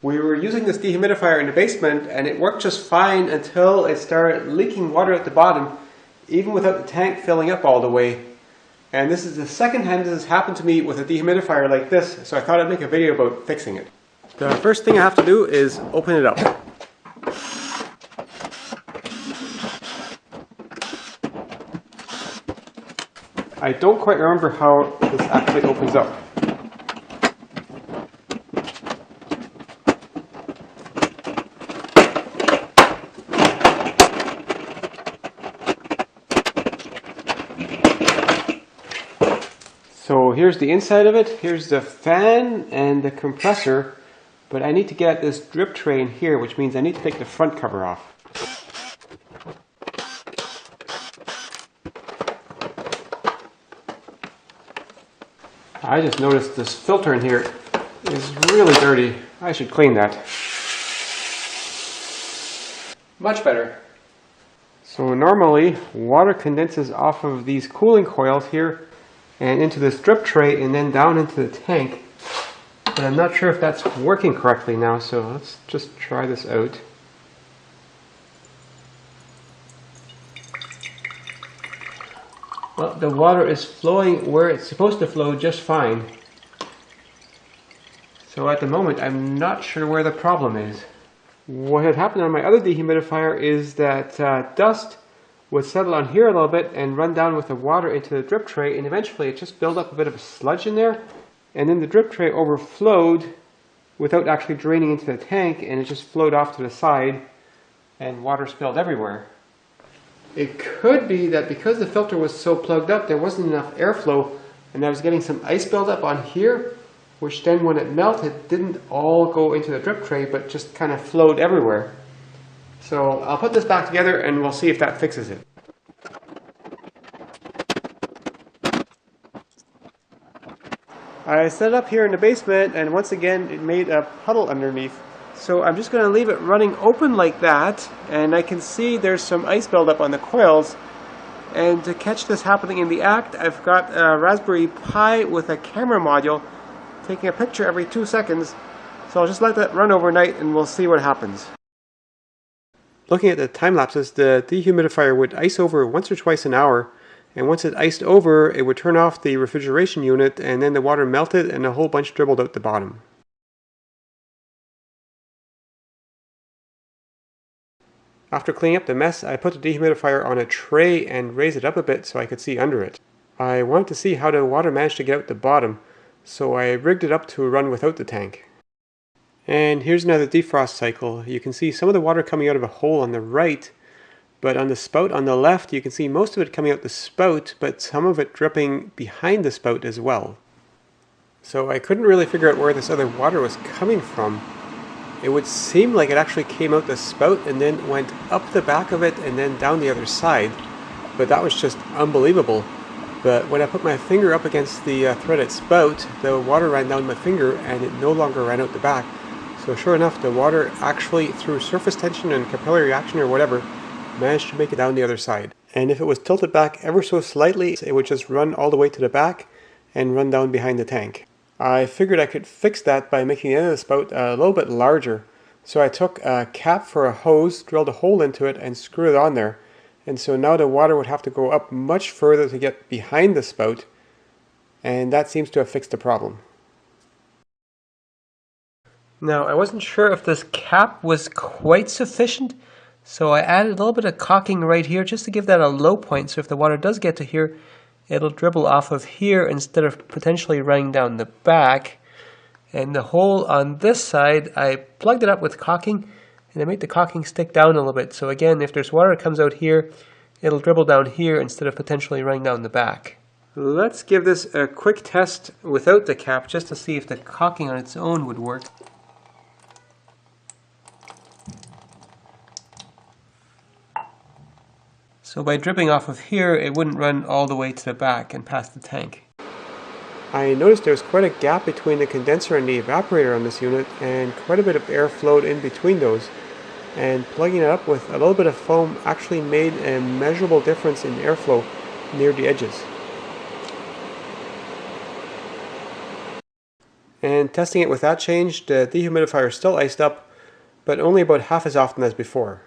We were using this dehumidifier in the basement and it worked just fine until it started leaking water at the bottom, even without the tank filling up all the way. And this is the second time this has happened to me with a dehumidifier like this, so I thought I'd make a video about fixing it. The first thing I have to do is open it up. I don't quite remember how this actually opens up. So here's the inside of it, here's the fan and the compressor, but I need to get this drip tray in here, which means I need to take the front cover off. I just noticed this filter in here is really dirty. I should clean that. Much better. So normally water condenses off of these cooling coils here and into this drip tray and then down into the tank. But I'm not sure if that's working correctly now, so let's just try this out. Well, the water is flowing where it's supposed to flow just fine. So at the moment, I'm not sure where the problem is. What had happened on my other dehumidifier is that dust would settle on here a little bit and run down with the water into the drip tray, and eventually it just built up a bit of a sludge in there, and then the drip tray overflowed without actually draining into the tank, and it just flowed off to the side and water spilled everywhere. It could be that because the filter was so plugged up there wasn't enough airflow and I was getting some ice buildup on here, which then when it melted didn't all go into the drip tray but just kind of flowed everywhere. So I'll put this back together and we'll see if that fixes it. I set it up here in the basement and once again it made a puddle underneath. So I'm just going to leave it running open like that, and I can see there's some ice buildup on the coils. And to catch this happening in the act, I've got a Raspberry Pi with a camera module taking a picture every 2 seconds. So I'll just let that run overnight and we'll see what happens. Looking at the time lapses, the dehumidifier would ice over once or twice an hour, and once it iced over, it would turn off the refrigeration unit, and then the water melted and a whole bunch dribbled out the bottom. After cleaning up the mess, I put the dehumidifier on a tray and raised it up a bit so I could see under it. I wanted to see how the water managed to get out the bottom, so I rigged it up to run without the tank. And here's another defrost cycle. You can see some of the water coming out of a hole on the right, but on the spout on the left you can see most of it coming out the spout, but some of it dripping behind the spout as well. So I couldn't really figure out where this other water was coming from. It would seem like it actually came out the spout and then went up the back of it and then down the other side, but that was just unbelievable. But when I put my finger up against the threaded spout, the water ran down my finger and it no longer ran out the back. So sure enough, the water actually, through surface tension and capillary action or whatever, managed to make it down the other side. And if it was tilted back ever so slightly, it would just run all the way to the back and run down behind the tank. I figured I could fix that by making the end of the spout a little bit larger. So I took a cap for a hose, drilled a hole into it and screwed it on there. And so now the water would have to go up much further to get behind the spout, and that seems to have fixed the problem. Now I wasn't sure if this cap was quite sufficient, so I added a little bit of caulking right here just to give that a low point, so if the water does get to here, it'll dribble off of here instead of potentially running down the back. And the hole on this side, I plugged it up with caulking and I made the caulking stick down a little bit. So again, if there's water that comes out here, it'll dribble down here instead of potentially running down the back. Let's give this a quick test without the cap just to see if the caulking on its own would work. So by dripping off of here, it wouldn't run all the way to the back and past the tank. I noticed there was quite a gap between the condenser and the evaporator on this unit, and quite a bit of air flowed in between those. And plugging it up with a little bit of foam actually made a measurable difference in airflow near the edges. And testing it with that change, the dehumidifier still iced up, but only about half as often as before.